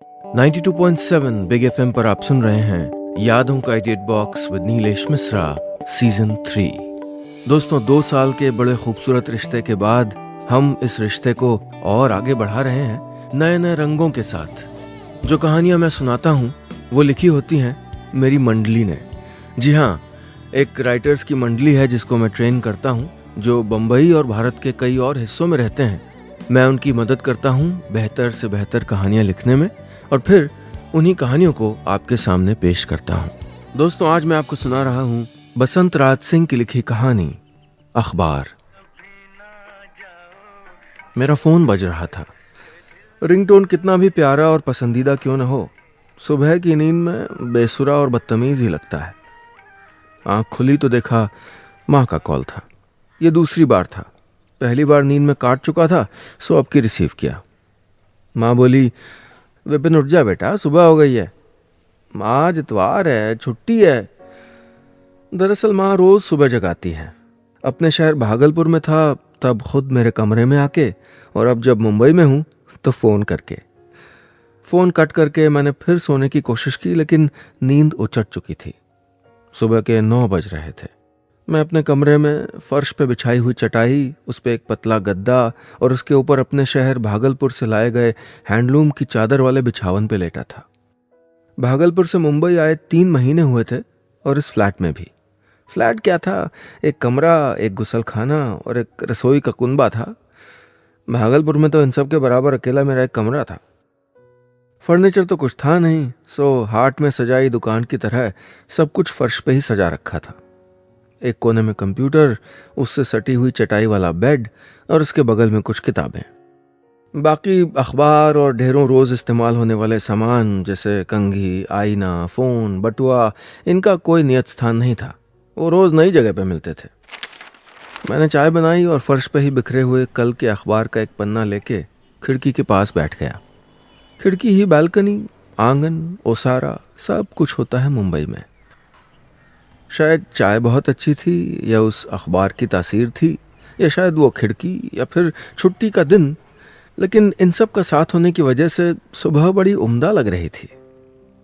92.7 big FM पर आप सुन रहे हैं यादों का edit box with Nilesh Mishra season 3। दोस्तों, 2 साल के बड़े खूबसूरत रिश्ते के बाद हम इस रिश्ते को और आगे बढ़ा रहे हैं नए नए रंगों के साथ। जो कहानियां मैं सुनाता हूं वो लिखी होती हैं मेरी मंडली ने। जी हाँ, एक राइटर्स की मंडली है जिसको मैं ट्रेन करता हूं, जो बम्बई और भारत के कई और हिस्सों में रहते हैं। मैं उनकी मदद करता हूं बेहतर से बेहतर कहानियां लिखने में और फिर उन्हीं कहानियों को आपके सामने पेश करता हूं। दोस्तों, आज मैं आपको सुना रहा हूं बसंत राज सिंह की लिखी कहानी अखबार। मेरा फोन बज रहा था। रिंगटोन कितना भी प्यारा और पसंदीदा क्यों न हो, सुबह की नींद में बेसुरा और बदतमीज ही लगता है। आंख खुली तो देखा माँ का कॉल था। ये दूसरी बार था। पहली बार नींद में काट चुका था, सो अब की रिसीव किया। माँ बोली, विपिन उठ जा बेटा, सुबह हो गई है। माँ, आज इतवार है, छुट्टी है। दरअसल माँ रोज सुबह जगाती है। अपने शहर भागलपुर में था तब खुद मेरे कमरे में आके, और अब जब मुंबई में हूं तो फोन करके। फोन कट करके मैंने फिर सोने की कोशिश की, लेकिन नींद उचट चुकी थी। सुबह के 9 बज रहे थे। मैं अपने कमरे में फर्श पे बिछाई हुई चटाई, उस पे एक पतला गद्दा और उसके ऊपर अपने शहर भागलपुर से लाए गए हैंडलूम की चादर वाले बिछावन पे लेटा था। भागलपुर से मुंबई आए 3 महीने हुए थे और इस फ्लैट में भी। फ्लैट क्या था, एक कमरा, एक गुसलखाना और एक रसोई का कुनबा था। भागलपुर में तो इन सब के बराबर अकेला मेरा एक कमरा था। फर्नीचर तो कुछ था नहीं, सो हाट में सजाई दुकान की तरह सब कुछ फर्श पे ही सजा रखा था। एक कोने में कंप्यूटर, उससे सटी हुई चटाई वाला बेड और उसके बगल में कुछ किताबें। बाकी अखबार और ढेरों रोज इस्तेमाल होने वाले सामान जैसे कंघी, आईना, फोन, बटुआ, इनका कोई नियत स्थान नहीं था। वो रोज नई जगह पे मिलते थे। मैंने चाय बनाई और फर्श पे ही बिखरे हुए कल के अखबार का एक पन्ना लेके खिड़की के पास बैठ गया। खिड़की ही बालकनी, आंगन, ओसारा, सब कुछ होता है मुंबई में। शायद चाय बहुत अच्छी थी, या उस अखबार की तासीर थी, या शायद वो खिड़की, या फिर छुट्टी का दिन, लेकिन इन सब का साथ होने की वजह से सुबह बड़ी उम्दा लग रही थी।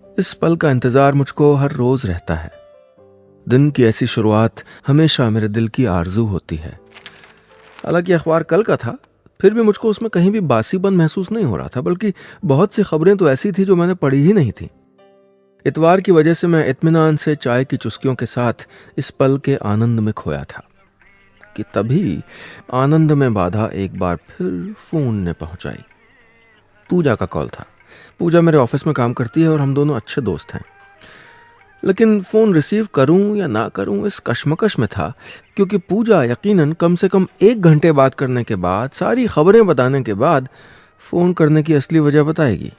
इस पल का इंतजार मुझको हर रोज रहता है। दिन की ऐसी शुरुआत हमेशा मेरे दिल की आरजू होती है। हालांकि अखबार कल का था, फिर भी मुझको उसमें कहीं भी बासीपन महसूस नहीं हो रहा था, बल्कि बहुत सी खबरें तो ऐसी थी जो मैंने पढ़ी ही नहीं थी। इतवार की वजह से मैं इत्मीनान से चाय की चुस्कियों के साथ इस पल के आनंद में खोया था कि तभी आनंद में बाधा एक बार फिर फोन ने पहुंचाई। पूजा का कॉल था। पूजा मेरे ऑफिस में काम करती है और हम दोनों अच्छे दोस्त हैं। लेकिन फोन रिसीव करूं या ना करूं इस कश्मकश में था, क्योंकि पूजा यकीनन कम से कम 1 घंटे बात करने के बाद, सारी खबरें बताने के बाद फोन करने की असली वजह बताएगी।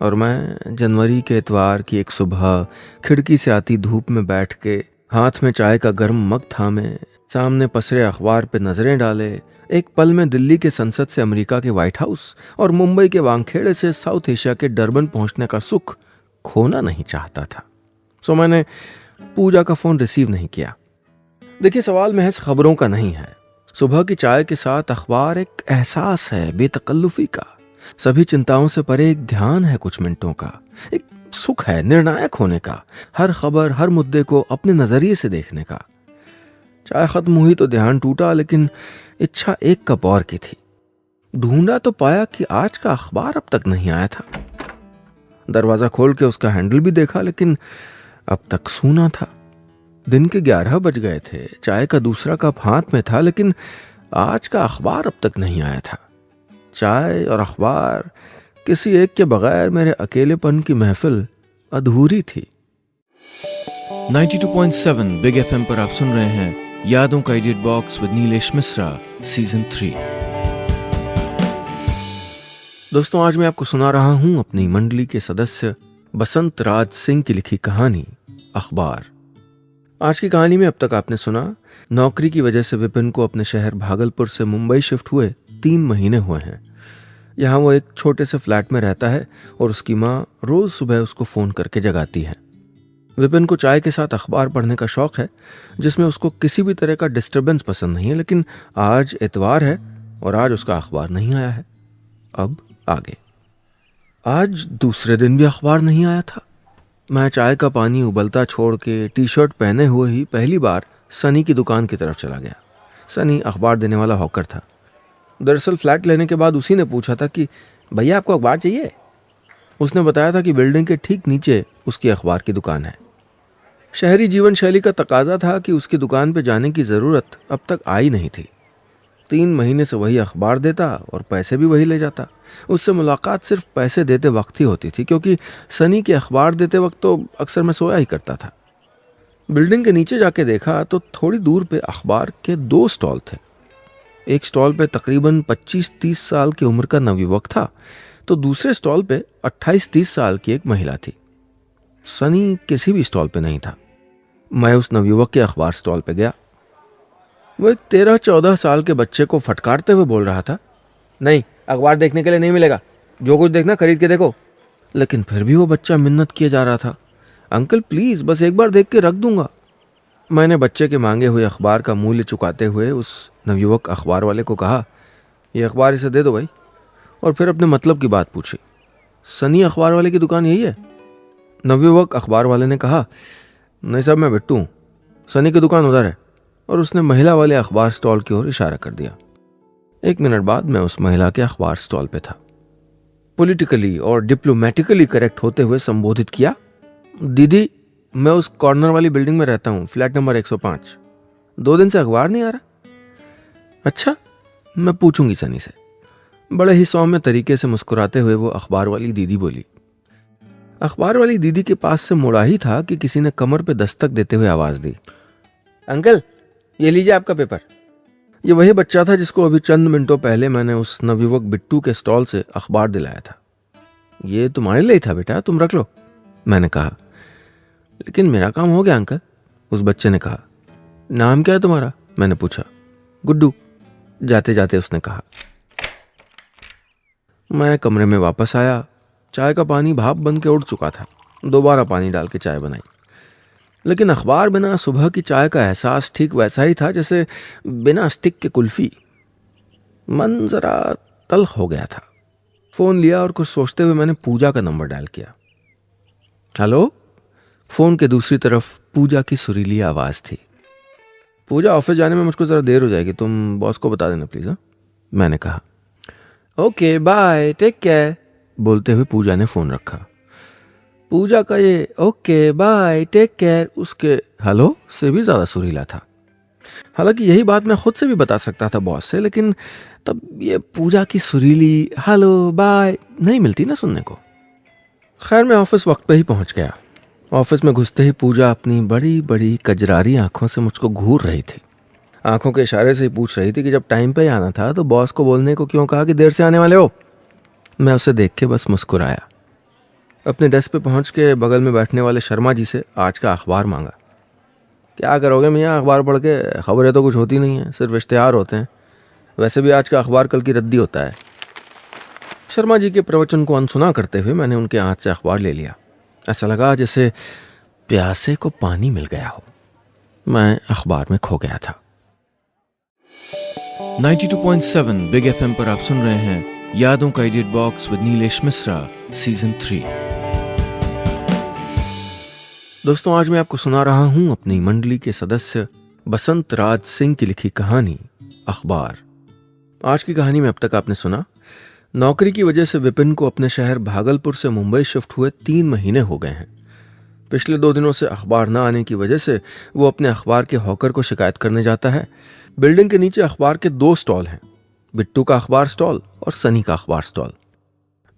और मैं जनवरी के इतवार की एक सुबह खिड़की से आती धूप में बैठ के, हाथ में चाय का गर्म मग थामे, सामने पसरे अखबार पे नजरें डाले, एक पल में दिल्ली के संसद से अमेरिका के व्हाइट हाउस और मुंबई के वानखेड़े से साउथ एशिया के डरबन पहुंचने का सुख खोना नहीं चाहता था। सो मैंने पूजा का फोन रिसीव नहीं किया। देखिए, सवाल महज खबरों का नहीं है। सुबह की चाय के साथ अखबार एक एहसास है बेतकल्लुफी का। सभी चिंताओं से परे एक ध्यान है कुछ मिनटों का, एक सुख है निर्णायक होने का, हर खबर, हर मुद्दे को अपने नजरिए से देखने का। चाय खत्म हुई तो ध्यान टूटा, लेकिन इच्छा एक कप और की थी। ढूंढा तो पाया कि आज का अखबार अब तक नहीं आया था। दरवाजा खोल के उसका हैंडल भी देखा, लेकिन अब तक सूना था। दिन के 11 बज गए थे। चाय का दूसरा कप हाथ में था, लेकिन आज का अखबार अब तक नहीं आया था। चाय और अखबार, किसी एक के बगैर मेरे अकेलेपन की महफिल अधूरी थी। 92.7 बिग एफएम पर आप सुन रहे हैं यादों का edit box with Nilesh Mishra season 3। दोस्तों, आज मैं आपको सुना रहा हूं अपनी मंडली के सदस्य बसंत राज सिंह की लिखी कहानी अखबार। आज की कहानी में अब तक आपने सुना, नौकरी की वजह से विपिन को अपने शहर भागलपुर से मुंबई शिफ्ट हुए 3 महीने हुए हैं। यहाँ वो एक छोटे से फ्लैट में रहता है और उसकी माँ रोज सुबह उसको फोन करके जगाती है। विपिन को चाय के साथ अखबार पढ़ने का शौक है, जिसमें उसको किसी भी तरह का डिस्टरबेंस पसंद नहीं है। लेकिन आज इतवार है और आज उसका अखबार नहीं आया है। अब आगे। आज दूसरे दिन भी अखबार नहीं आया था। मैं चाय का पानी उबलता छोड़ के टी शर्ट पहने हुए ही पहली बार सनी की दुकान की तरफ चला गया। सनी अखबार देने वाला हॉकर था। दरअसल फ्लैट लेने के बाद उसी ने पूछा था कि भैया आपको अखबार चाहिए। उसने बताया था कि बिल्डिंग के ठीक नीचे उसकी अखबार की दुकान है। शहरी जीवन शैली का तकाजा था कि उसकी दुकान पर जाने की ज़रूरत अब तक आई नहीं थी। 3 महीने से वही अखबार देता और पैसे भी वही ले जाता। उससे मुलाकात सिर्फ पैसे देते वक्त ही होती थी, क्योंकि सनी के अखबार देते वक्त तो अक्सर मैं सोया ही करता था। बिल्डिंग के नीचे जाके देखा तो थोड़ी दूर पे अखबार के 2 स्टॉल थे। एक स्टॉल पे तकरीबन 25-30 साल की उम्र का नवयुवक था, तो दूसरे स्टॉल पे 28-30 साल की एक महिला थी। सनी किसी भी स्टॉल पे नहीं था। मैं उस नवयुवक के अखबार स्टॉल पे गया। वो एक 13-14 साल के बच्चे को फटकारते हुए बोल रहा था, नहीं, अखबार देखने के लिए नहीं मिलेगा, जो कुछ देखना खरीद के देखो। लेकिन फिर भी वो बच्चा मिन्नत किए जा रहा था, अंकल प्लीज बस एक बार देख के रख दूंगा। मैंने बच्चे के मांगे हुए अखबार का मूल्य चुकाते हुए उस नवयुवक अखबार वाले को कहा, ये अखबार इसे दे दो भाई। और फिर अपने मतलब की बात पूछी, सनी अखबार वाले की दुकान यही है? नवयुवक अखबार वाले ने कहा, नहीं साहब मैं बिट्टू हूँ, सनी की दुकान उधर है। और उसने महिला वाले अखबार स्टॉल की ओर इशारा कर दिया। 1 मिनट बाद मैं उस महिला के अखबार स्टॉल पे था। पॉलिटिकली और डिप्लोमेटिकली करेक्ट होते हुए संबोधित किया, दीदी मैं उस कॉर्नर वाली बिल्डिंग में रहता हूँ, फ्लैट नंबर 105। 2 दिन से अखबार नहीं आ रहा। अच्छा, मैं पूछूंगी सनी से। बड़े ही सौम्य तरीके से मुस्कुराते हुए वो अखबार वाली दीदी बोली। अखबार वाली दीदी के पास से मुड़ा ही था कि किसी ने कमर पे दस्तक देते हुए आवाज दी, अंकल ये लीजिए आपका पेपर। ये वही बच्चा था जिसको अभी चंद मिनटों पहले मैंने उस नवयुवक बिट्टू के स्टॉल से अखबार दिलाया था। ये तुम्हारे लिए ही था बेटा, तुम रख लो, मैंने कहा। लेकिन मेरा काम हो गया अंकल, उस बच्चे ने कहा। नाम क्या है तुम्हारा? मैंने पूछा। गुड्डू, जाते जाते उसने कहा। मैं कमरे में वापस आया। चाय का पानी भाप बन के उड़ चुका था। दोबारा पानी डाल के चाय बनाई। लेकिन अखबार बिना सुबह की चाय का एहसास ठीक वैसा ही था जैसे बिना स्टिक के कुल्फी। मन जरा तल्ख हो गया था। फोन लिया और कुछ सोचते हुए मैंने पूजा का नंबर डायल किया। हेलो। फोन के दूसरी तरफ पूजा की सुरीली आवाज थी। पूजा, ऑफिस जाने में मुझको जरा देर हो जाएगी, तुम बॉस को बता देना प्लीज। हाँ, मैंने कहा। ओके बाय, टेक केयर, बोलते हुए पूजा ने फोन रखा। पूजा का ये ओके बाय टेक केयर उसके हेलो से भी ज्यादा सुरीला था। हालांकि यही बात मैं खुद से भी बता सकता था बॉस से, लेकिन तब ये पूजा की सुरीली हेलो बाय नहीं मिलती ना सुनने को। खैर मैं ऑफिस वक्त पे ही पहुंच गया। ऑफिस में घुसते ही पूजा अपनी बड़ी बड़ी कजरारी आंखों से मुझको घूर रही थी। आंखों के इशारे से ही पूछ रही थी कि जब टाइम पे ही आना था तो बॉस को बोलने को क्यों कहा कि देर से आने वाले हो। मैं उसे देख के बस मुस्कुराया। अपने डेस्क पे पहुंच के बगल में बैठने वाले शर्मा जी से आज का अखबार मांगा। क्या करोगे मियाँ, अखबार पढ़ के? खबरें तो कुछ होती नहीं है, सिर्फ इश्तिहार होते हैं। वैसे भी आज का अखबार कल की रद्दी होता है। शर्मा जी के प्रवचन को अनसुना करते हुए मैंने उनके हाथ से अखबार ले लिया। ऐसा लगा जैसे प्यासे को पानी मिल गया हो। मैं अखबार में खो गया था। 92.7 बिग एफएम पर आप सुन रहे हैं यादों का edit box with Nilesh Mishra season 3। दोस्तों, आज मैं आपको सुना रहा हूं अपनी मंडली के सदस्य बसंत राज सिंह की लिखी कहानी अखबार। आज की कहानी में अब तक आपने सुना, नौकरी की वजह से विपिन को अपने शहर भागलपुर से मुंबई शिफ्ट हुए 3 महीने हो गए हैं। पिछले 2 दिनों से अखबार न आने की वजह से वो अपने अखबार के हॉकर को शिकायत करने जाता है। बिल्डिंग के नीचे अखबार के 2 स्टॉल हैं, बिट्टू का अखबार स्टॉल और सनी का अखबार स्टॉल।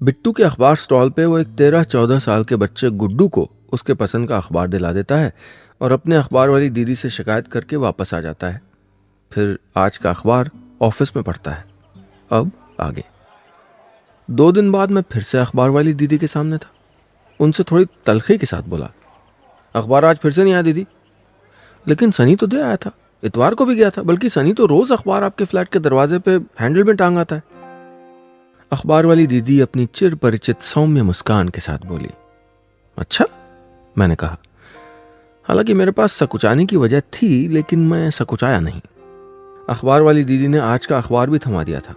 बिट्टू के अखबार स्टॉल पे वो एक 13-14 साल के बच्चे गुड्डू को उसके पसंद का अखबार दिला देता है और अपने अखबार वाली दीदी से शिकायत करके वापस आ जाता है। फिर आज का अखबार ऑफिस में पढ़ता है। अब आगे 2 दिन बाद मैं फिर से अखबार वाली दीदी के सामने था। उनसे थोड़ी तलखी के साथ बोला, अखबार आज फिर से नहीं आया दीदी। लेकिन सनी तो दे आया था, इतवार को भी गया था, बल्कि सनी तो रोज अखबार आपके फ्लैट के दरवाजे पे हैंडल में टांग आता है। अखबार वाली दीदी अपनी चिर परिचित सौम्य मुस्कान के साथ बोली। अच्छा, मैंने कहा। हालांकि मेरे पास सकुचाने की वजह थी, लेकिन मैं सकुचाया नहीं। अखबार वाली दीदी ने आज का अखबार भी थमा दिया था।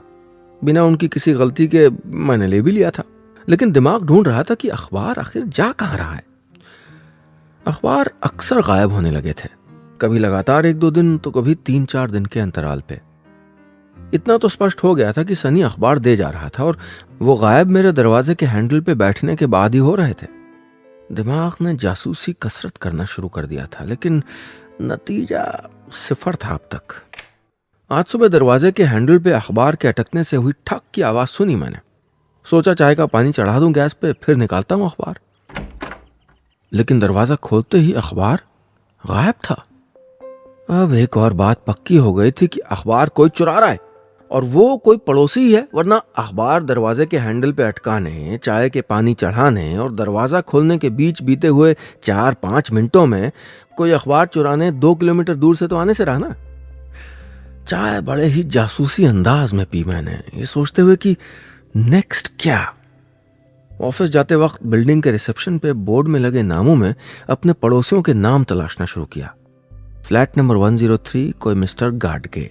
बिना उनकी किसी गलती के मैंने ले भी लिया था। लेकिन दिमाग ढूंढ रहा था कि अखबार आखिर जा कहां रहा है। अखबार अक्सर गायब होने लगे थे, कभी लगातार 1-2 दिन तो कभी 3-4 दिन के अंतराल पे। इतना तो स्पष्ट हो गया था कि सनी अखबार दे जा रहा था और वो गायब मेरे दरवाजे के हैंडल पे बैठने के बाद ही हो रहे थे। दिमाग ने जासूसी कसरत करना शुरू कर दिया था, लेकिन नतीजा सिफर था अब तक। आज सुबह दरवाजे के हैंडल पे अखबार के अटकने से हुई ठक की आवाज सुनी मैंने। सोचा चाय का पानी चढ़ा दूं गैस पे, फिर निकालता हूं अखबार। लेकिन दरवाजा खोलते ही अखबार गायब था। अब एक और बात पक्की हो गई थी कि अखबार कोई चुरा रहा है, और वो कोई पड़ोसी ही है, वरना अखबार दरवाजे के हैंडल पे अटकाने, चाय के पानी चढ़ाने और दरवाजा खोलने के बीच बीते हुए 4-5 मिनटों में कोई अखबार चुराने 2 किलोमीटर दूर से तो आने से रहा ना। चाय बड़े ही जासूसी अंदाज में पी मैंने, ये सोचते हुए कि नेक्स्ट क्या। ऑफिस जाते वक्त बिल्डिंग के रिसेप्शन पे बोर्ड में लगे नामों में अपने पड़ोसियों के नाम तलाशना शुरू किया। फ्लैट नंबर 103 कोई मिस्टर गाडगे,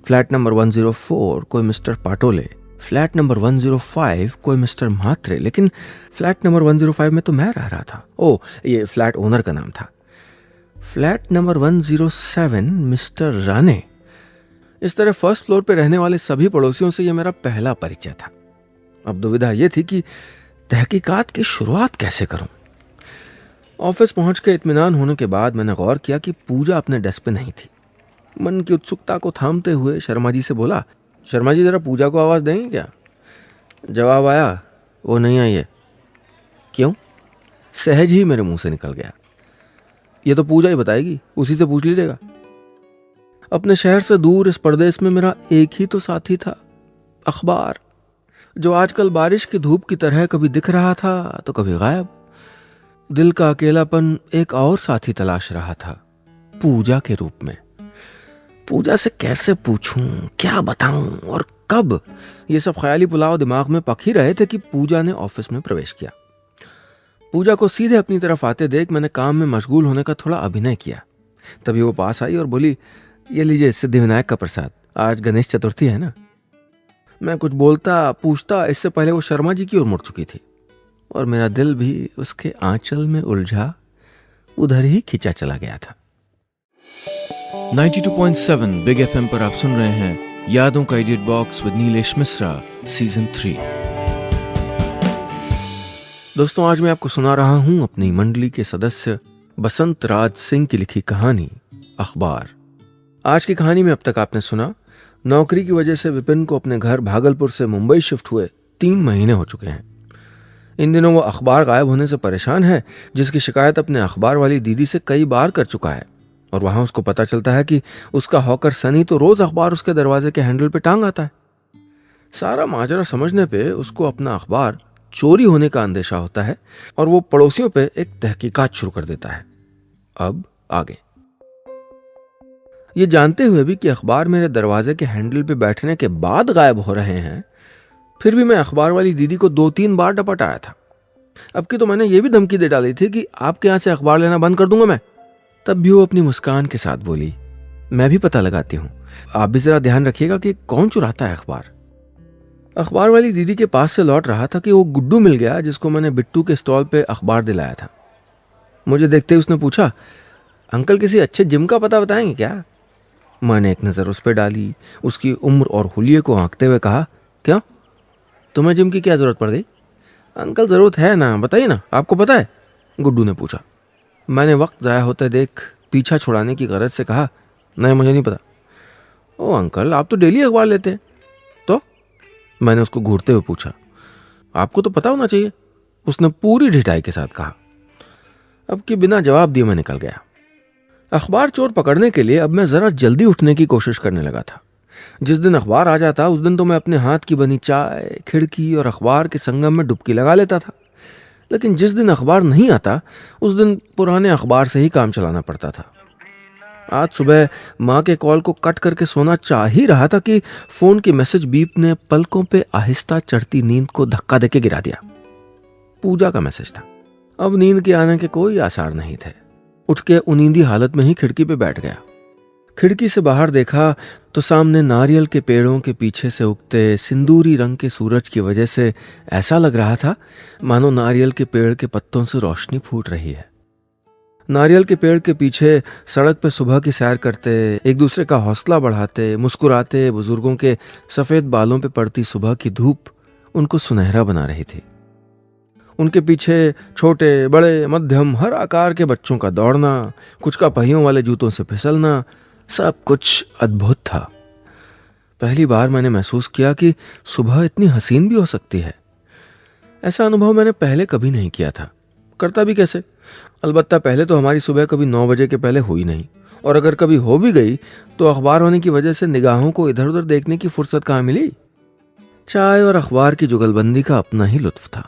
फ्लैट नंबर 104 कोई मिस्टर पाटोले, फ्लैट नंबर 105 कोई मिस्टर म्हात्रे। लेकिन फ्लैट नंबर 105 में तो मैं रह रहा था। ओ, ये फ्लैट ओनर का नाम था। Flat number 107 mister Rane. इस तरह फर्स्ट फ्लोर पे रहने वाले सभी पड़ोसियों से यह मेरा पहला परिचय था। अब दुविधा यह थी कि तहकीकात की शुरुआत कैसे करूं। ऑफिस पहुंच के इत्मीनान होने के बाद मैंने गौर किया कि पूजा अपने डेस्क पे नहीं थी। मन की उत्सुकता को थामते हुए शर्मा जी से बोला, शर्मा जी जरा पूजा को आवाज देंगे क्या? जवाब आया, वो नहीं आई है। क्यों? सहज ही मेरे मुंह से निकल गया, ये तो पूजा ही बताएगी, उसी से पूछ लीजिएगा। अपने शहर से दूर इस परदेश में मेरा एक ही तो साथी था, अखबार, जो आजकल बारिश की धूप की तरह कभी दिख रहा था तो कभी गायब। दिल का अकेलापन एक और साथी तलाश रहा था, पूजा के रूप में। पूजा से कैसे पूछूं, क्या बताऊं और कब, ये सब ख्याली पुलाव दिमाग में पक ही रहे थे कि पूजा ने ऑफिस में प्रवेश किया। पूजा को सीधे अपनी तरफ आते देख मैंने काम में मशगूल होने का थोड़ा अभिनय किया। तभी वो पास आई और बोली, ये लीजिए सिद्धिविनायक का प्रसाद, आज गणेश चतुर्थी है ना। मैं कुछ बोलता पूछता इससे पहले वो शर्मा जी की ओर मुड़ चुकी थी, और मेरा दिल भी उसके आंचल में उलझा उधर ही खिंचा चला गया था। 92.7 बिग एफएम पर आप सुन रहे हैं यादों का edit box with Nilesh Mishra season 3। दोस्तों, आज मैं आपको सुना रहा हूं अपनी मंडली के सदस्य बसंत राज सिंह की लिखी कहानी अखबार। आज की कहानी में अब तक आपने सुना, नौकरी की वजह से विपिन को अपने घर भागलपुर से मुंबई शिफ्ट हुए 3 महीने हो चुके हैं। इन दिनों वो अखबार गायब होने से परेशान है, जिसकी शिकायत अपने अखबार वाली दीदी से कई बार कर चुका है। और वहां उसको पता चलता है कि उसका हॉकर सनी तो रोज अखबार उसके दरवाजे के हैंडल पे टांग आता है। सारा माजरा समझने पे उसको अपना अखबार चोरी होने का अंदेशा होता है और वो पड़ोसियों पे एक तहकीकात शुरू कर देता है। अब आगे। ये जानते हुए भी कि अखबार मेरे दरवाजे के हैंडल पे बैठने के बाद गायब हो रहे हैं, फिर भी मैं अखबार वाली दीदी को 2-3 बार डपट आया था। अब की तो मैंने ये भी धमकी दे डाली थी कि आपके यहां से अखबार लेना बंद कर दूंगा मैं। तब भी वो अपनी मुस्कान के साथ बोली, मैं भी पता लगाती हूं, आप भी जरा ध्यान रखिएगा कि कौन चुराता है अखबार। अखबार वाली दीदी के पास से लौट रहा था कि वो गुड्डू मिल गया, जिसको मैंने बिट्टू के स्टॉल पे अखबार दिलाया था। मुझे देखते ही उसने पूछा, अंकल किसी अच्छे जिम का पता बताएंगे क्या? मैंने एक नज़र उस पर डाली, उसकी उम्र और हुलिये को आंकते हुए कहा, क्यों, तुम्हें जिम की क्या जरूरत पड़ गई? अंकल जरूरत है ना, बताइए ना, आपको पता है? गुड्डू ने पूछा। मैंने वक्त ज़ाया होते देख पीछा छुड़ाने की गरज से कहा, नहीं मुझे नहीं पता। ओ अंकल, आप तो डेली अखबार लेते हैं। तो मैंने उसको घूरते हुए पूछा, आपको तो पता होना चाहिए। उसने पूरी ढिठाई के साथ कहा। अब कि बिना जवाब दिए मैं निकल गया। अखबार चोर पकड़ने के लिए अब मैं जरा जल्दी उठने की कोशिश करने लगा था। जिस दिन अखबार आ जाता उस दिन तो मैं अपने हाथ की बनी चाय, खिड़की और अखबार के संगम में डुबकी लगा लेता था। लेकिन जिस दिन अखबार नहीं आता उस दिन पुराने अखबार से ही काम चलाना पड़ता था। आज सुबह माँ के कॉल को कट करके सोना चाह ही रहा था कि फोन की मैसेज बीप ने पलकों पे आहिस्ता चढ़ती नींद को धक्का देके गिरा दिया। पूजा का मैसेज था। अब नींद के आने के कोई आसार नहीं थे। उठ के उनींदी हालत में ही खिड़की पे बैठ गया। खिड़की से बाहर देखा तो सामने नारियल के पेड़ों के पीछे से उगते सिंदूरी रंग के सूरज की वजह से ऐसा लग रहा था मानो नारियल के पेड़ के पत्तों से रोशनी फूट रही है। नारियल के पेड़ के पीछे सड़क पे सुबह की सैर करते, एक दूसरे का हौसला बढ़ाते, मुस्कुराते बुजुर्गों के सफ़ेद बालों पे पड़ती सुबह की धूप उनको सुनहरा बना रही थी। उनके पीछे छोटे बड़े मध्यम हर आकार के बच्चों का दौड़ना, कुछ का पहियों वाले जूतों से फिसलना, सब कुछ अद्भुत था। पहली बार मैंने महसूस किया कि सुबह इतनी हसीन भी हो सकती है। ऐसा अनुभव मैंने पहले कभी नहीं किया था, करता भी कैसे। अलबत्ता पहले तो हमारी सुबह कभी 9 बजे के पहले हुई नहीं, और अगर कभी हो भी गई तो अखबार होने की वजह से निगाहों को इधर उधर देखने की फुर्सत कहाँ मिली। चाय और अखबार की जुगलबंदी का अपना ही लुत्फ था,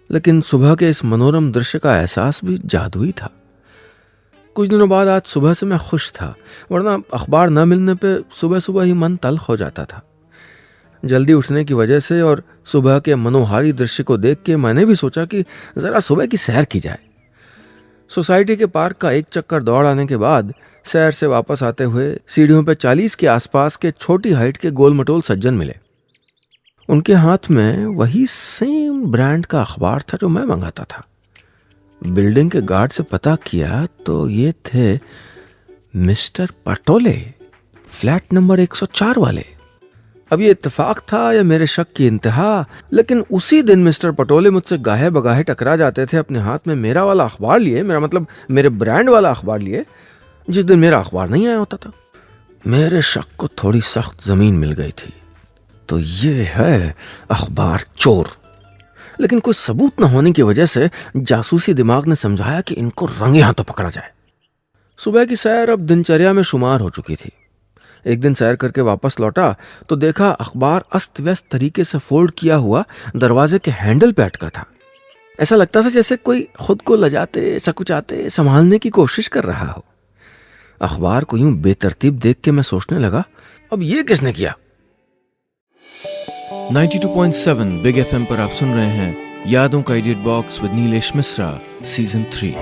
लेकिन सुबह के इस मनोरम दृश्य का एहसास भी जादुई था। कुछ दिनों बाद आज सुबह से मैं खुश था, वरना अखबार न मिलने पे सुबह सुबह ही मन तल्ख हो जाता था। जल्दी उठने की वजह से और सुबह के मनोहारी दृश्य को देख के मैंने भी सोचा कि ज़रा सुबह की सैर की जाए। सोसाइटी के पार्क का एक चक्कर दौड़ आने के बाद सैर से वापस आते हुए सीढ़ियों पे 40 के आसपास के छोटी हाइट के गोल मटोल सज्जन मिले। उनके हाथ में वही सेम ब्रांड का अखबार था जो मैं मंगाता था। बिल्डिंग के गार्ड से पता किया तो ये थे मिस्टर पटोले, फ्लैट नंबर 104 वाले। अब ये इत्तेफाक था या मेरे शक की इंतहा, लेकिन उसी दिन मिस्टर पटोले मुझसे गाहे बगाहे टकरा जाते थे अपने हाथ में मेरा वाला अखबार लिए, मेरा मतलब मेरे ब्रांड वाला अखबार लिए, जिस दिन मेरा अखबार नहीं आया होता था। मेरे शक को थोड़ी सख्त जमीन मिल गई थी। तो ये है अखबार चोर। लेकिन कोई सबूत न होने की वजह से जासूसी दिमाग ने समझाया कि इनको रंगे हाथों पकड़ा जाए। सुबह की सैर अब दिनचर्या में शुमार हो चुकी थी। एक दिन सैर करके वापस लौटा तो देखा अखबार अस्त व्यस्त तरीके से फोल्ड किया हुआ दरवाजे के हैंडल पे अटका था। ऐसा लगता था जैसे कोई खुद को लजाते सकुचाते संभालने की कोशिश कर रहा हो। अखबार को यूं बेतरतीब देख के मैं सोचने लगा, अब ये किसने किया। 92.7 बिग एफएम पर आप सुन रहे हैं यादों का edit box with Nilesh Mishra season 3।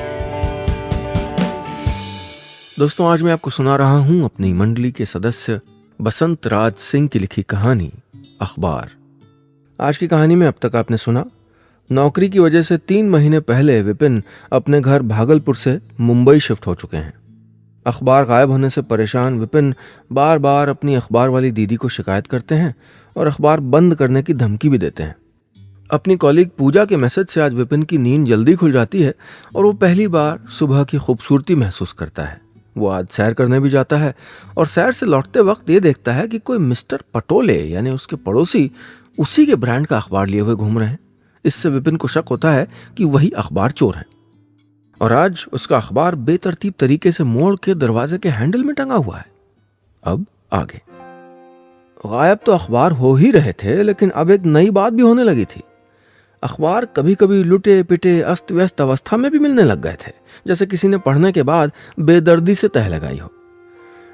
दोस्तों, आज मैं आपको सुना रहा हूं अपनी मंडली के सदस्य बसंत राज सिंह की लिखी कहानी अखबार। आज की कहानी में अब तक आपने सुना, नौकरी की वजह से 3 महीने पहले विपिन अपने घर भागलपुर से मुंबई शिफ्ट हो चुके हैं। अखबार गायब होने से परेशान विपिन बार बार अपनी अखबार वाली दीदी को शिकायत करते हैं और अखबार बंद करने की धमकी भी देते हैं। अपनी कॉलीग पूजा के मैसेज से आज विपिन की नींद जल्दी खुल जाती है और वो पहली बार सुबह की खूबसूरती महसूस करता है। वो आज सैर करने भी जाता है और सैर से लौटते वक्त ये देखता है कि कोई मिस्टर पटोले यानी उसके पड़ोसी उसी के ब्रांड का अखबार लिए हुए घूम रहे हैं। इससे विपिन को शक होता है कि वही अखबार चोर है और आज उसका अखबार बेतरतीब तरीके से मोड़ के दरवाजे के हैंडल में टंगा हुआ है। अब आगे गायब तो अखबार हो ही रहे थे, लेकिन अब एक नई बात भी होने लगी थी। अखबार कभी कभी लुटे पिटे अस्त व्यस्त अवस्था में भी मिलने लग गए थे, जैसे किसी ने पढ़ने के बाद बेदर्दी से तह लगाई हो।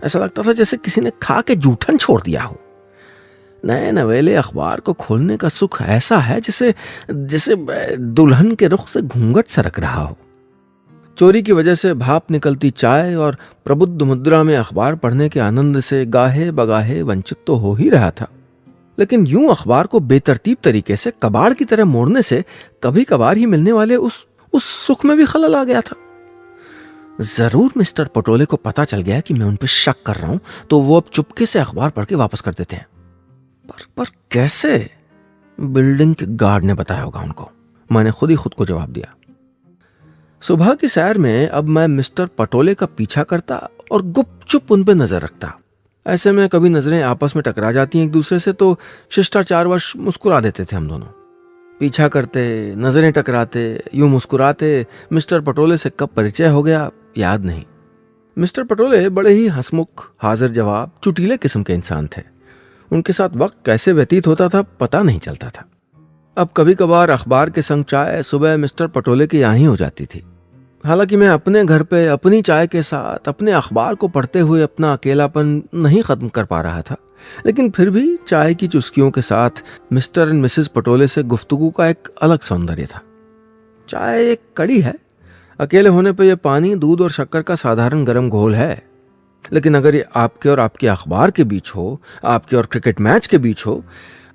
ऐसा लगता था जैसे किसी ने खा के जूठन छोड़ दिया हो। नए नवेले अखबार को खोलने का सुख ऐसा है जैसे दुल्हन के रुख से घूंघट सरक रहा हो। चोरी की वजह से भाप निकलती चाय और प्रबुद्ध मुद्रा में अखबार पढ़ने के आनंद से गाहे बगाहे वंचित तो हो ही रहा था, लेकिन यूं अखबार को बेतरतीब तरीके से कबाड़ की तरह मोड़ने से कभी कभार ही मिलने वाले उस सुख में भी खलल आ गया था। जरूर मिस्टर पटोले को पता चल गया कि मैं उन पर शक कर रहा हूं, तो वो अब चुपके से अखबार पढ़ के वापस कर देते हैं। पर कैसे? बिल्डिंग के गार्ड ने बताया होगा उनको। मैंने खुद ही खुद को जवाब दिया। सुबह की सैर में अब मैं मिस्टर पटोले का पीछा करता और गुपचुप उन पे नजर रखता। ऐसे में कभी नजरें आपस में टकरा जाती हैं एक दूसरे से तो शिष्टाचारवश मुस्कुरा देते थे हम दोनों। पीछा करते, नजरें टकराते, यूं मुस्कुराते मिस्टर पटोले से कब परिचय हो गया याद नहीं। मिस्टर पटोले बड़े ही हंसमुख, हाजिर जवाब, चुटीले किस्म के इंसान थे। उनके साथ वक्त कैसे व्यतीत होता था पता नहीं चलता था। अब कभी कभार अखबार के संग चाय सुबह मिस्टर पटोले के यहाँ ही हो जाती थी। हालांकि मैं अपने घर पे अपनी चाय के साथ अपने अखबार को पढ़ते हुए अपना अकेलापन नहीं खत्म कर पा रहा था, लेकिन फिर भी चाय की चुस्कियों के साथ मिस्टर एंड मिसेस पटोले से गुफ्तगू का एक अलग सौंदर्य था। चाय एक कड़ी है, अकेले होने पे यह पानी, दूध और शक्कर का साधारण गर्म घोल है। लेकिन अगर ये आपके और आपके अखबार के बीच हो, आपके और क्रिकेट मैच के बीच हो,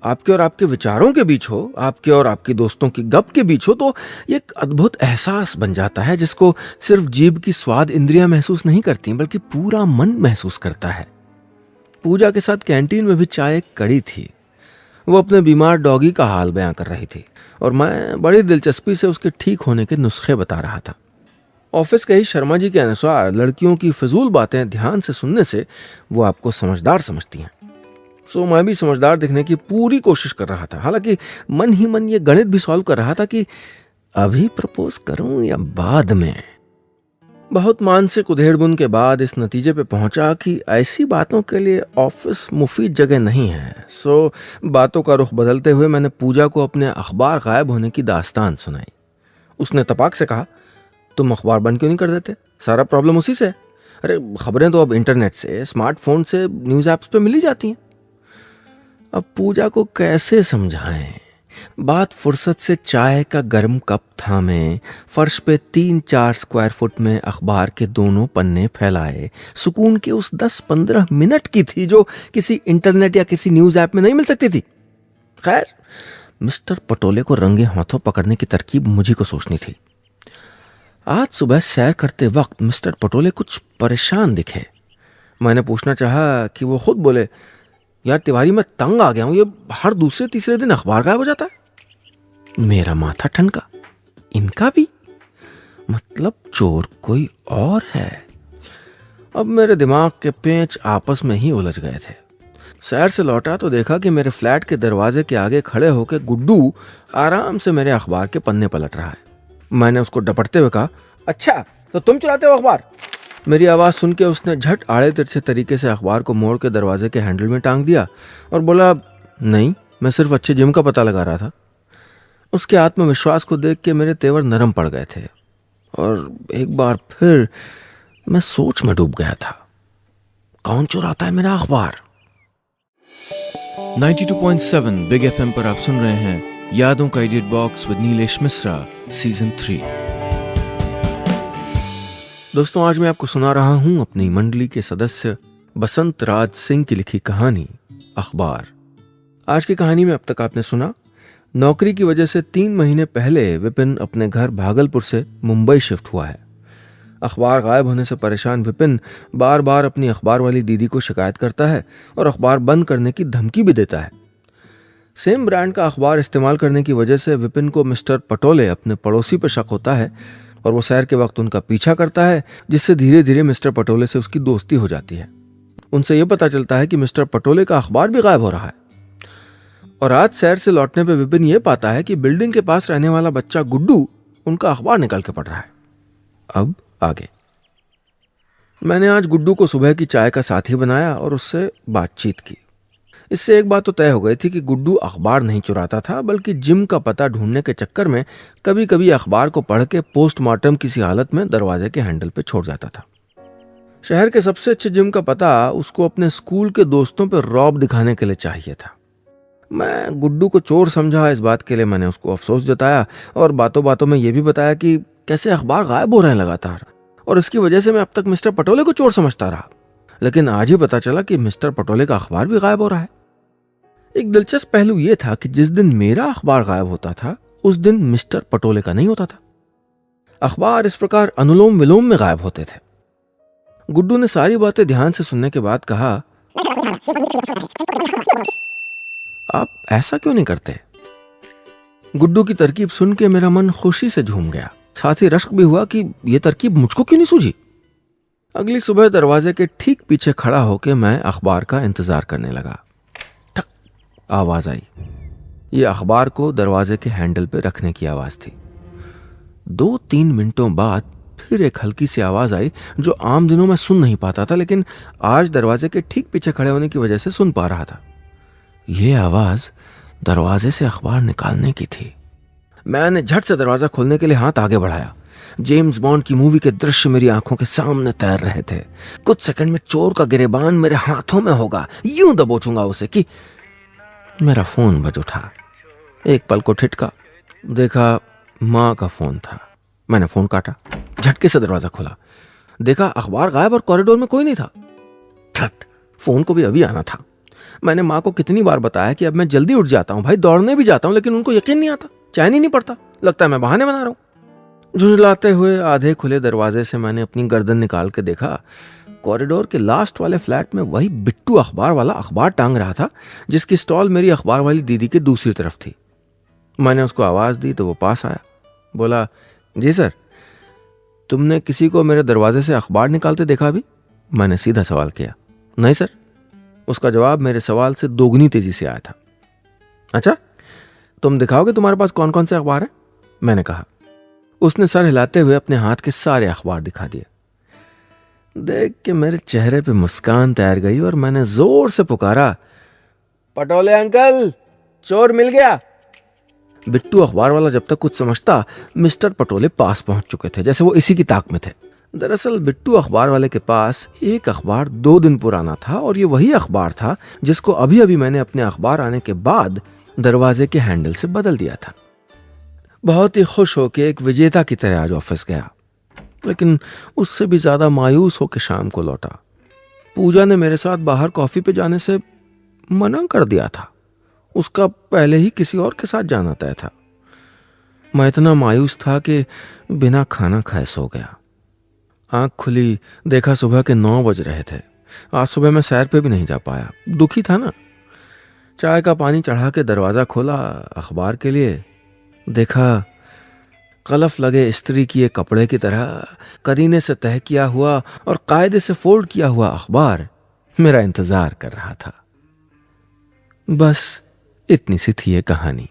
आपके और आपके विचारों के बीच हो, आपके और आपके दोस्तों की गप के बीच हो, तो ये एक अद्भुत एहसास बन जाता है जिसको सिर्फ जीभ की स्वाद इंद्रियां महसूस नहीं करती बल्कि पूरा मन महसूस करता है। पूजा के साथ कैंटीन में भी चाय कड़ी थी। वो अपने बीमार डॉगी का हाल बयां कर रही थी और मैं बड़ी दिलचस्पी से उसके ठीक होने के नुस्खे बता रहा था। ऑफिस के ही शर्मा जी के अनुसार लड़कियों की फिजूल बातें ध्यान से सुनने से वो आपको समझदार समझती हैं। सो मैं भी समझदार दिखने की पूरी कोशिश कर रहा था। हालांकि मन ही मन ये गणित भी सॉल्व कर रहा था कि अभी प्रपोज करूं या बाद में। बहुत मानसिक उधेड़बुन के बाद इस नतीजे पे पहुंचा कि ऐसी बातों के लिए ऑफिस मुफीद जगह नहीं है। सो बातों का रुख बदलते हुए मैंने पूजा को अपने अखबार गायब होने की दास्तान सुनाई। उसने तपाक से कहा, तुम अखबार बंद क्यों नहीं कर देते? सारा प्रॉब्लम उसी से है। अरे खबरें तो अब इंटरनेट से, स्मार्टफोन से, न्यूज ऐप्स पे मिल ही जाती हैं। अब पूजा को कैसे समझाएं? बात फुर्सत से चाय का गर्म कप थामे, फर्श पे 3-4 स्क्वायर फुट में अखबार के दोनों पन्ने फैलाए सुकून के उस 10-15 मिनट की थी जो किसी इंटरनेट या किसी न्यूज ऐप में नहीं मिल सकती थी। खैर, मिस्टर पटोले को रंगे हाथों पकड़ने की तरकीब मुझी को सोचनी थी। आज सुबह सैर करते वक्त मिस्टर पटोले कुछ परेशान दिखे। मैंने पूछना चाहा कि वो खुद बोले, यार तिवारी, मैं तंग आ गया हूं, ये हर दूसरे तीसरे दिन अखबार गायब हो जाता है। मेरा माथा ठनका। इनका भी? मतलब चोर कोई और है। अब मेरे दिमाग के पेंच आपस में ही उलझ गए थे। सैर से लौटा तो देखा कि मेरे फ्लैट के दरवाजे के आगे खड़े होकर गुड्डू आराम से मेरे अखबार के पन्ने पलट रहा है। मैंने उसको डपटते हुए कहा, अच्छा तो तुम चलाते हो अखबार? मेरी आवाज़ सुन के उसने झट आड़े तिरछे तरीके से अखबार को मोड़ के दरवाजे के हैंडल में टांग दिया और बोला, नहीं, मैं सिर्फ अच्छे जिम का पता लगा रहा था। उसके आत्मविश्वास को देख के मेरे तेवर नरम पड़ गए थे और एक बार फिर मैं सोच में डूब गया था। कौन चुराता है मेरा अखबार? 92.7 बिग एफएम पर आप सुन रहे हैं यादों का edit box with Nilesh Mishra season 3। दोस्तों, आज मैं आपको सुना रहा हूं अपनी मंडली के सदस्य बसंत राज सिंह की लिखी कहानी अखबार। आज की कहानी में अब तक आपने सुना, नौकरी की वजह से 3 महीने पहले विपिन अपने घर भागलपुर से मुंबई शिफ्ट हुआ है। अखबार गायब होने से परेशान विपिन बार बार अपनी अखबार वाली दीदी को शिकायत करता है और अखबार बंद करने की धमकी भी देता है। सेम ब्रांड का अखबार इस्तेमाल करने की वजह से विपिन को मिस्टर पटोले अपने पड़ोसी पर शक होता है और वो सैर के वक्त उनका पीछा करता है, जिससे धीरे धीरे मिस्टर पटोले से उसकी दोस्ती हो जाती है। उनसे यह पता चलता है कि मिस्टर पटोले का अखबार भी गायब हो रहा है। और आज सैर से लौटने पर विपिन यह पाता है कि बिल्डिंग के पास रहने वाला बच्चा गुड्डू उनका अखबार निकाल के पढ़ रहा है। अब आगे। मैंने आज गुड्डू को सुबह की चाय का साथी बनाया और उससे बातचीत की। इससे एक बात तो तय हो गई थी कि गुड्डू अखबार नहीं चुराता था, बल्कि जिम का पता ढूंढने के चक्कर में कभी कभी अखबार को पढ़ के पोस्टमार्टम किसी हालत में दरवाजे के हैंडल पे छोड़ जाता था। शहर के सबसे अच्छे जिम का पता उसको अपने स्कूल के दोस्तों पर रौब दिखाने के लिए चाहिए था। मैं गुड्डू को चोर समझा। इस बात के लिए मैंने उसको अफसोस जताया और बातों बातों में यह भी बताया कि कैसे अखबार गायब हो रहे हैं लगातार, और इसकी वजह से मैं अब तक मिस्टर पटोले को चोर समझता रहा। लेकिन आज ही पता चला कि मिस्टर पटोले का अखबार भी गायब हो रहा है। एक दिलचस्प पहलू यह था कि जिस दिन मेरा अखबार गायब होता था उस दिन मिस्टर पटोले का नहीं होता था। अखबार इस प्रकार अनुलोम विलोम में गायब होते थे। गुड्डू ने सारी बातें ध्यान से सुनने के बाद कहा, आप ऐसा क्यों नहीं करते? गुड्डू की तरकीब सुन के मेरा मन खुशी से झूम गया। साथ ही रश्क भी हुआ कि यह तरकीब मुझको क्यों नहीं सूझी। अगली सुबह दरवाजे के ठीक पीछे खड़ा होकर मैं अखबार का इंतजार करने लगा। ठक आवाज आई। यह अखबार को दरवाजे के हैंडल पे रखने की आवाज थी। 2-3 मिनटों बाद फिर एक हल्की सी आवाज आई जो आम दिनों में सुन नहीं पाता था, लेकिन आज दरवाजे के ठीक पीछे खड़े होने की वजह से सुन पा रहा था। यह आवाज दरवाजे से अखबार निकालने की थी। मैंने झट से दरवाजा खोलने के लिए हाथ आगे बढ़ाया। जेम्स बॉन्ड की मूवी के दृश्य मेरी आंखों के सामने तैर रहे थे। कुछ सेकंड में चोर का गिरेबान मेरे हाथों में होगा, यूं दबोचूंगा उसे कि मेरा फोन बज उठा। एक पल को ठिठका, देखा माँ का फोन था। मैंने फोन काटा, झटके से दरवाजा खोला, देखा अखबार गायब और कॉरिडोर में कोई नहीं था। धत, फोन को भी अभी आना था। मैंने माँ को कितनी बार बताया कि अब मैं जल्दी उठ जाता हूँ भाई, दौड़ने भी जाता हूँ, लेकिन उनको यकीन नहीं आता, चैन ही नहीं पड़ता, लगता है मैं बहाने बना रहा हूँ। झुंझलाते हुए आधे खुले दरवाजे से मैंने अपनी गर्दन निकाल के देखा। कॉरिडोर के लास्ट वाले फ्लैट में वही बिट्टू अखबार वाला अखबार टांग रहा था, जिसकी स्टॉल मेरी अखबार वाली दीदी के दूसरी तरफ थी। मैंने उसको आवाज दी तो वो पास आया, बोला, जी सर, तुमने किसी को मेरे दरवाजे से अखबार निकालते देखा अभी? मैंने सीधा सवाल किया। नहीं सर। उसका जवाब मेरे सवाल से दोगुनी तेजी से आया था। अच्छा, तुम दिखाओगे तुम्हारे पास कौन कौन से अखबार है? मैंने कहा। उसने सर हिलाते हुए अपने हाथ के सारे अखबार दिखा दिए। देख के मेरे चेहरे पे मुस्कान तैर गई और मैंने जोर से पुकारा, पटोले अंकल, चोर मिल गया। बिट्टू अखबार वाला जब तक कुछ समझता, मिस्टर पटोले पास पहुंच चुके थे, जैसे वो इसी की ताक में थे। दरअसल बिट्टू अखबार वाले के पास एक अखबार 2 दिन पुराना था और ये वही अखबार था जिसको अभी अभी मैंने अपने अखबार आने के बाद दरवाजे के हैंडल से बदल दिया था। बहुत ही खुश होके एक विजेता की तरह आज ऑफिस गया, लेकिन उससे भी ज्यादा मायूस होकर शाम को लौटा। पूजा ने मेरे साथ बाहर कॉफी पे जाने से मना कर दिया था, उसका पहले ही किसी और के साथ जाना तय था। मैं इतना मायूस था कि बिना खाना खाए सो गया। आंख खुली, देखा सुबह के 9 बज रहे थे। आज सुबह मैं सैर पे भी नहीं जा पाया, दुखी था ना। चाय का पानी चढ़ा के दरवाजा खोला अखबार के लिए, देखा कलफ लगे इस्त्री किए कपड़े की तरह करीने से तह किया हुआ और कायदे से फोल्ड किया हुआ अखबार मेरा इंतजार कर रहा था। बस इतनी सी थी ये कहानी।